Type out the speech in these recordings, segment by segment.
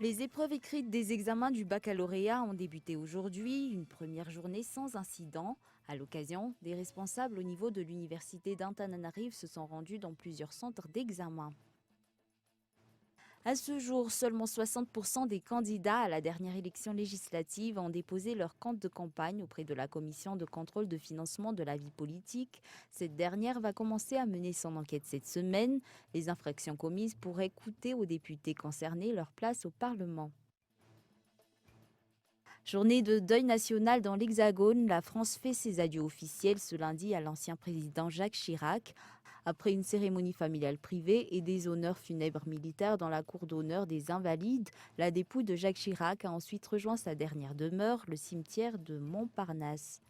Les épreuves écrites des examens du baccalauréat ont débuté aujourd'hui, une première journée sans incident. À l'occasion, des responsables au niveau de l'université d'Antananarive se sont rendus dans plusieurs centres d'examen. À ce jour, seulement 60% des candidats à la dernière élection législative ont déposé leur compte de campagne auprès de la Commission de contrôle de financement de la vie politique. Cette dernière va commencer à mener son enquête cette semaine. Les infractions commises pourraient coûter aux députés concernés leur place au Parlement. Journée de deuil national dans l'Hexagone, la France fait ses adieux officiels ce lundi à l'ancien président Jacques Chirac. Après une cérémonie familiale privée et des honneurs funèbres militaires dans la cour d'honneur des Invalides, la dépouille de Jacques Chirac a ensuite rejoint sa dernière demeure, le cimetière de Montparnasse.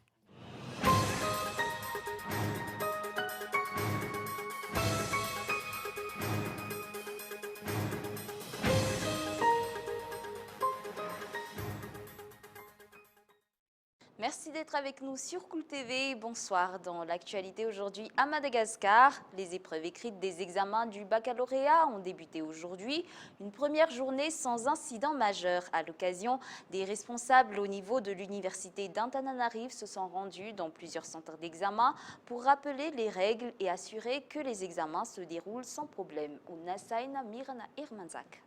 Merci d'être avec nous sur Cool TV. Bonsoir. Dans l'actualité aujourd'hui à Madagascar, les épreuves écrites des examens du baccalauréat ont débuté aujourd'hui. Une première journée sans incident majeur. À l'occasion, des responsables au niveau de l'université d'Antananarive se sont rendus dans plusieurs centres d'examen pour rappeler les règles et assurer que les examens se déroulent sans problème. Unasaina Mirana Irmanzak.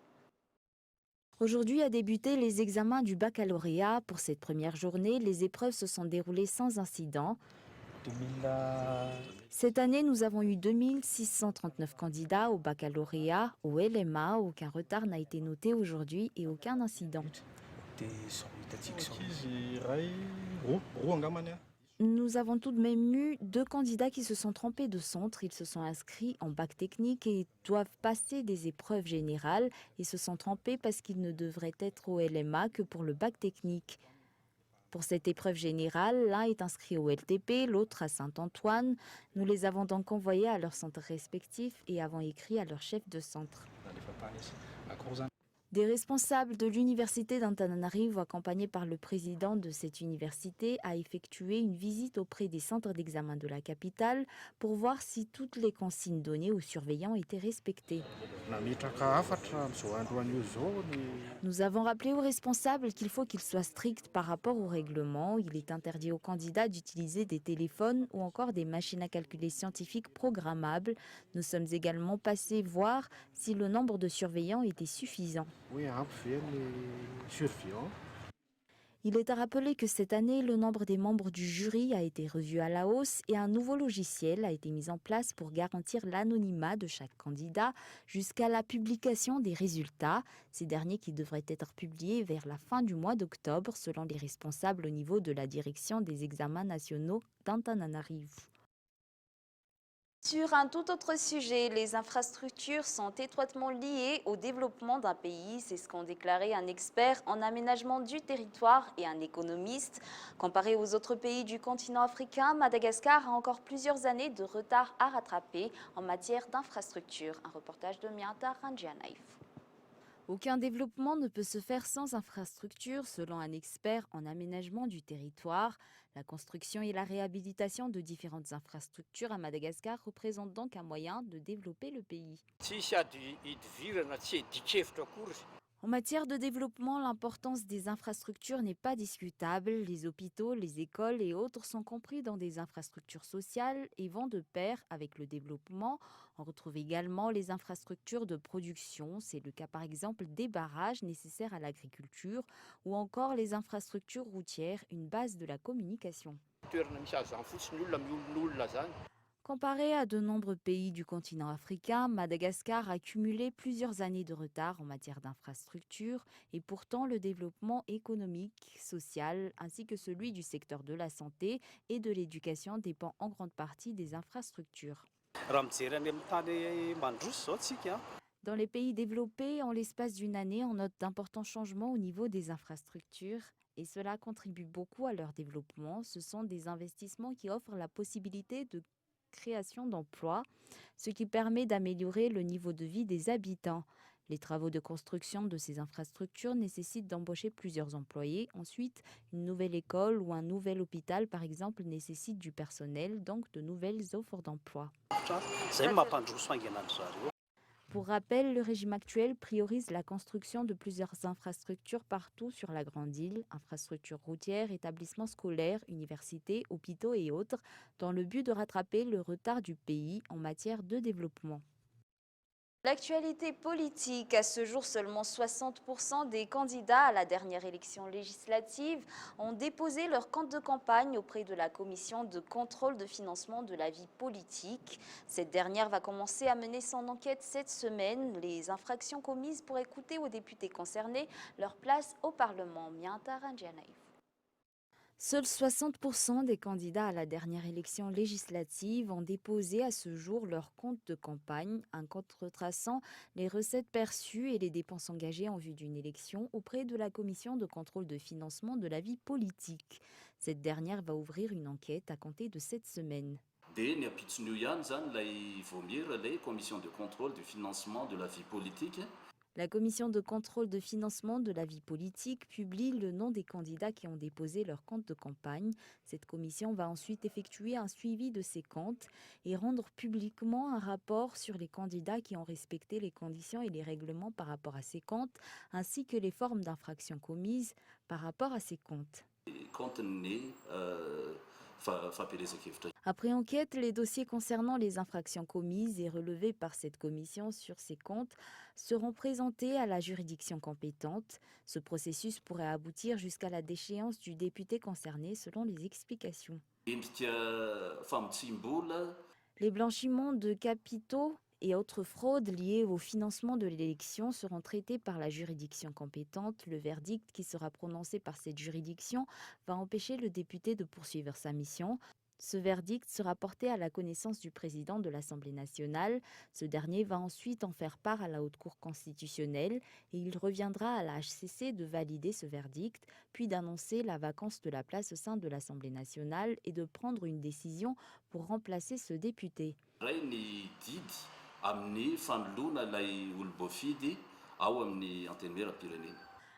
Aujourd'hui a débuté les examens du baccalauréat. Pour cette première journée, les épreuves se sont déroulées sans incident. Cette année, nous avons eu 2639 candidats au baccalauréat. Au LMA, aucun retard n'a été noté aujourd'hui et aucun incident. Nous avons tout de même eu 2 candidats qui se sont trompés de centre. Ils se sont inscrits en bac technique et doivent passer des épreuves générales et se sont trompés parce qu'ils ne devraient être au LMA que pour le bac technique. Pour cette épreuve générale, l'un est inscrit au LTP, l'autre à Saint-Antoine. Nous les avons donc envoyés à leurs centres respectifs et avons écrit à leur chef de centre. Des responsables de l'université d'Antananarivo, accompagnés par le président de cette université, a effectué une visite auprès des centres d'examen de la capitale pour voir si toutes les consignes données aux surveillants étaient respectées. Nous avons rappelé aux responsables qu'il faut qu'ils soient stricts par rapport au règlement. Il est interdit aux candidats d'utiliser des téléphones ou encore des machines à calculer scientifiques programmables. Nous sommes également passés voir si le nombre de surveillants était suffisant. Il est à rappeler que cette année, le nombre des membres du jury a été revu à la hausse et un nouveau logiciel a été mis en place pour garantir l'anonymat de chaque candidat jusqu'à la publication des résultats. Ces derniers qui devraient être publiés vers la fin du mois d'octobre selon les responsables au niveau de la direction des examens nationaux d'Antananarivo. Sur un tout autre sujet, les infrastructures sont étroitement liées au développement d'un pays. C'est ce qu'ont déclaré un expert en aménagement du territoire et un économiste. Comparé aux autres pays du continent africain, Madagascar a encore plusieurs années de retard à rattraper en matière d'infrastructures. Un reportage de Mianta Ranjianaïf. Aucun développement ne peut se faire sans infrastructure, selon un expert en aménagement du territoire. La construction et la réhabilitation de différentes infrastructures à Madagascar représentent donc un moyen de développer le pays. En matière de développement, l'importance des infrastructures n'est pas discutable. Les hôpitaux, les écoles et autres sont compris dans des infrastructures sociales et vont de pair avec le développement. On retrouve également les infrastructures de production. C'est le cas par exemple des barrages nécessaires à l'agriculture ou encore les infrastructures routières, une base de la communication. Comparé à de nombreux pays du continent africain, Madagascar a cumulé plusieurs années de retard en matière d'infrastructures et pourtant le développement économique, social ainsi que celui du secteur de la santé et de l'éducation dépend en grande partie des infrastructures. Dans les pays développés, en l'espace d'une année, on note d'importants changements au niveau des infrastructures et cela contribue beaucoup à leur développement. Ce sont des investissements qui offrent la possibilité de création d'emplois, ce qui permet d'améliorer le niveau de vie des habitants. Les travaux de construction de ces infrastructures nécessitent d'embaucher plusieurs employés. Ensuite, une nouvelle école ou un nouvel hôpital, par exemple, nécessite du personnel, donc de nouvelles offres d'emploi. Pour rappel, le régime actuel priorise la construction de plusieurs infrastructures partout sur la Grande Île, infrastructures routières, établissements scolaires, universités, hôpitaux et autres, dans le but de rattraper le retard du pays en matière de développement. L'actualité politique, à ce jour, seulement 60% des candidats à la dernière élection législative ont déposé leur compte de campagne auprès de la Commission de contrôle de financement de la vie politique. Cette dernière va commencer à mener son enquête cette semaine. Les infractions commises pourraient coûter aux députés concernés leur place au Parlement. Seuls 60% des candidats à la dernière élection législative ont déposé à ce jour leur compte de campagne, un compte retraçant les recettes perçues et les dépenses engagées en vue d'une élection auprès de la Commission de contrôle de financement de la vie politique. Cette dernière va ouvrir une enquête à compter de cette semaine. Dia ny ampitson'io ihany zany ilay voamira ilay commission de contrôle du financement de la vie politique. La Commission de contrôle de financement de la vie politique publie le nom des candidats qui ont déposé leur compte de campagne. Cette commission va ensuite effectuer un suivi de ces comptes et rendre publiquement un rapport sur les candidats qui ont respecté les conditions et les règlements par rapport à ces comptes, ainsi que les formes d'infractions commises par rapport à ces comptes. Après enquête, les dossiers concernant les infractions commises et relevés par cette commission sur ces comptes seront présentés à la juridiction compétente. Ce processus pourrait aboutir jusqu'à la déchéance du député concerné selon les explications. Les blanchiments de capitaux et autres fraudes liées au financement de l'élection seront traités par la juridiction compétente. Le verdict qui sera prononcé par cette juridiction va empêcher le député de poursuivre sa mission. Ce verdict sera porté à la connaissance du président de l'Assemblée nationale. Ce dernier va ensuite en faire part à la Haute Cour constitutionnelle et il reviendra à la HCC de valider ce verdict, puis d'annoncer la vacance de la place au sein de l'Assemblée nationale et de prendre une décision pour remplacer ce député.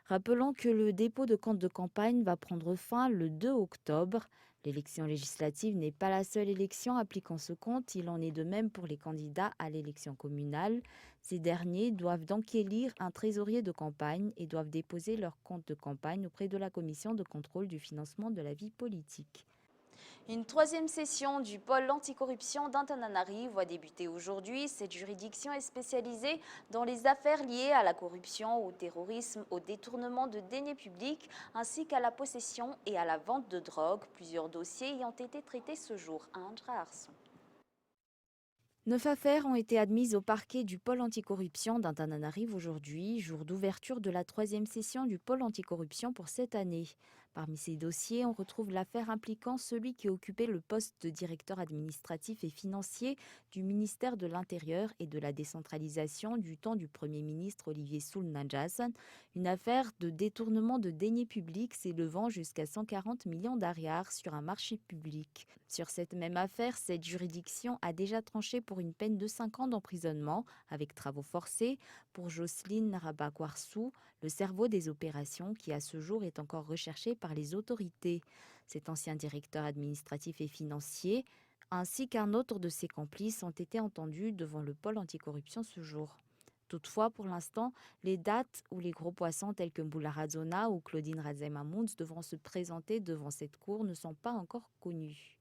Rappelons que le dépôt de compte de campagne va prendre fin le 2 octobre. L'élection législative n'est pas la seule élection appliquant ce compte, il en est de même pour les candidats à l'élection communale. Ces derniers doivent donc élire un trésorier de campagne et doivent déposer leur compte de campagne auprès de la Commission de contrôle du financement de la vie politique. Une troisième session du pôle anticorruption d'Antananarivo va débuter aujourd'hui. Cette juridiction est spécialisée dans les affaires liées à la corruption, au terrorisme, au détournement de deniers publics, ainsi qu'à la possession et à la vente de drogue. Plusieurs dossiers y ont été traités ce jour. 9 affaires ont été admises au parquet du pôle anticorruption d'Antananarivo aujourd'hui, jour d'ouverture de la troisième session du pôle anticorruption pour cette année. Parmi ces dossiers, on retrouve l'affaire impliquant celui qui occupait le poste de directeur administratif et financier du ministère de l'Intérieur et de la décentralisation du temps du Premier ministre Olivier Soul-Nadjasan, une affaire de détournement de deniers publics s'élevant jusqu'à 140 millions d'ariars sur un marché public. Sur cette même affaire, cette juridiction a déjà tranché pour une peine de 5 ans d'emprisonnement avec travaux forcés pour Jocelyne Rabakwarsou, le cerveau des opérations qui à ce jour est encore recherché par les autorités. Cet ancien directeur administratif et financier, ainsi qu'un autre de ses complices ont été entendus devant le pôle anticorruption ce jour. Toutefois, pour l'instant, les dates où les gros poissons tels que Mboula Razona ou Claudine Razemamounds devront se présenter devant cette cour ne sont pas encore connus.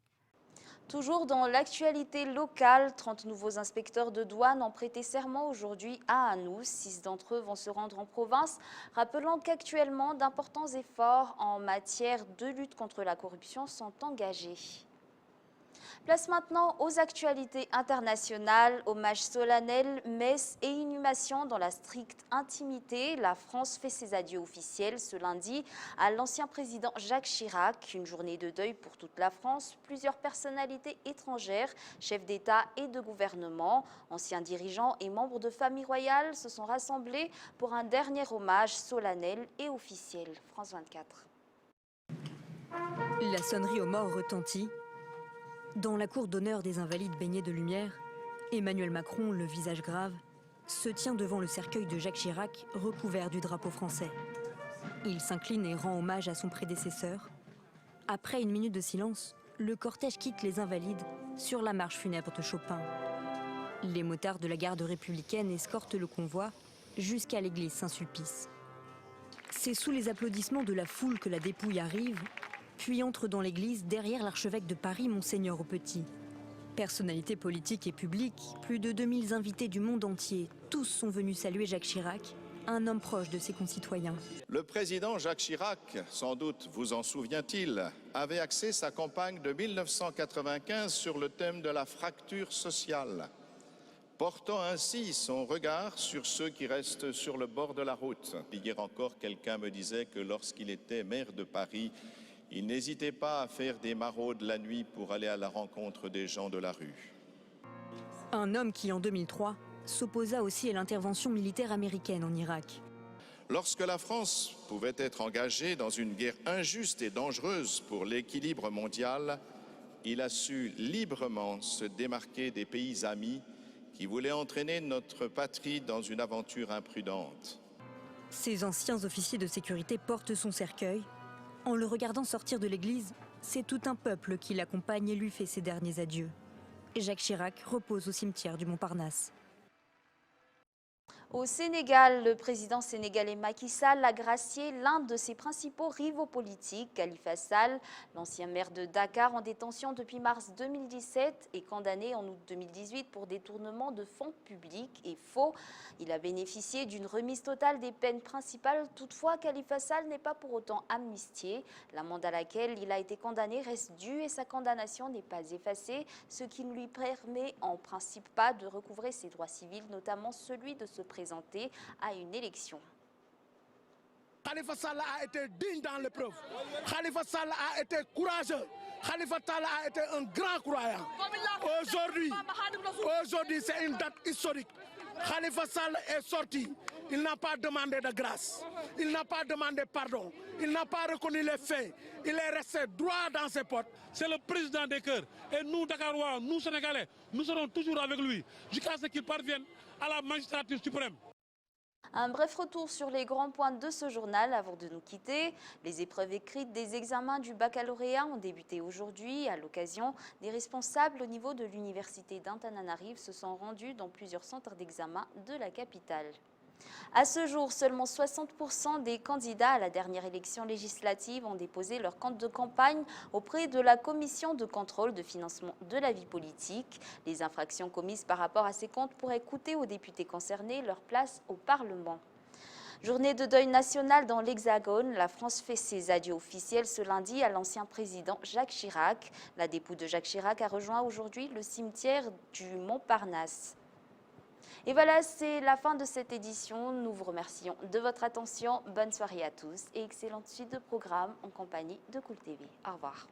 Toujours dans l'actualité locale, 30 nouveaux inspecteurs de douane ont prêté serment aujourd'hui à Anous. 6 d'entre eux vont se rendre en province, rappelant qu'actuellement d'importants efforts en matière de lutte contre la corruption sont engagés. Place maintenant aux actualités internationales, hommage solennel, messe et inhumation dans la stricte intimité. La France fait ses adieux officiels ce lundi à l'ancien président Jacques Chirac. Une journée de deuil pour toute la France. Plusieurs personnalités étrangères, chefs d'État et de gouvernement, anciens dirigeants et membres de familles royales se sont rassemblés pour un dernier hommage solennel et officiel. France 24. La sonnerie aux morts retentit. Dans la cour d'honneur des Invalides baignés de lumière, Emmanuel Macron, le visage grave, se tient devant le cercueil de Jacques Chirac, recouvert du drapeau français. Il s'incline et rend hommage à son prédécesseur. Après une minute de silence, le cortège quitte les Invalides sur la marche funèbre de Chopin. Les motards de la garde républicaine escortent le convoi jusqu'à l'église Saint-Sulpice. C'est sous les applaudissements de la foule que la dépouille arrive, puis entre dans l'église derrière l'archevêque de Paris, Monseigneur Aupetit. Personnalité politique et publique, plus de 2000 invités du monde entier, tous sont venus saluer Jacques Chirac, un homme proche de ses concitoyens. Le président Jacques Chirac, sans doute vous en souvient-il, avait axé sa campagne de 1995 sur le thème de la fracture sociale, portant ainsi son regard sur ceux qui restent sur le bord de la route. Hier encore, quelqu'un me disait que lorsqu'il était maire de Paris, il n'hésitait pas à faire des maraudes la nuit pour aller à la rencontre des gens de la rue. Un homme qui, en 2003, s'opposa aussi à l'intervention militaire américaine en Irak. Lorsque la France pouvait être engagée dans une guerre injuste et dangereuse pour l'équilibre mondial, il a su librement se démarquer des pays amis qui voulaient entraîner notre patrie dans une aventure imprudente. Ces anciens officiers de sécurité portent son cercueil. En le regardant sortir de l'église, c'est tout un peuple qui l'accompagne et lui fait ses derniers adieux. Jacques Chirac repose au cimetière du Montparnasse. Au Sénégal, le président sénégalais Macky Sall a gracié l'un de ses principaux rivaux politiques, Khalifa Sall, l'ancien maire de Dakar en détention depuis mars 2017 et condamné en août 2018 pour détournement de fonds publics et faux. Il a bénéficié d'une remise totale des peines principales. Toutefois, Khalifa Sall n'est pas pour autant amnistié. L'amende à laquelle il a été condamné reste due et sa condamnation n'est pas effacée, ce qui ne lui permet en principe pas de recouvrer ses droits civils, notamment celui de se présenter à une élection. Khalifa Sall a été digne dans l'épreuve. Khalifa Sall a été courageux. Khalifa Sall a été un grand croyant. Aujourd'hui, c'est une date historique. Khalifa Sall est sorti. Il n'a pas demandé de grâce. Il n'a pas demandé pardon. Il n'a pas reconnu les faits. Il est resté droit dans ses potes. C'est le président des cœurs. Et nous, Dakarois, nous, Sénégalais, nous serons toujours avec lui jusqu'à ce qu'il parvienne à la magistrature suprême. Un bref retour sur les grands points de ce journal avant de nous quitter. Les épreuves écrites des examens du baccalauréat ont débuté aujourd'hui. À l'occasion, des responsables au niveau de l'université d'Antananarive se sont rendus dans plusieurs centres d'examen de la capitale. À ce jour, seulement 60% des candidats à la dernière élection législative ont déposé leur compte de campagne auprès de la Commission de contrôle de financement de la vie politique. Les infractions commises par rapport à ces comptes pourraient coûter aux députés concernés leur place au Parlement. Journée de deuil national dans l'Hexagone, la France fait ses adieux officiels ce lundi à l'ancien président Jacques Chirac. La dépouille de Jacques Chirac a rejoint aujourd'hui le cimetière du Montparnasse. Et voilà, c'est la fin de cette édition. Nous vous remercions de votre attention. Bonne soirée à tous et excellente suite de programmes en compagnie de Cool TV. Au revoir.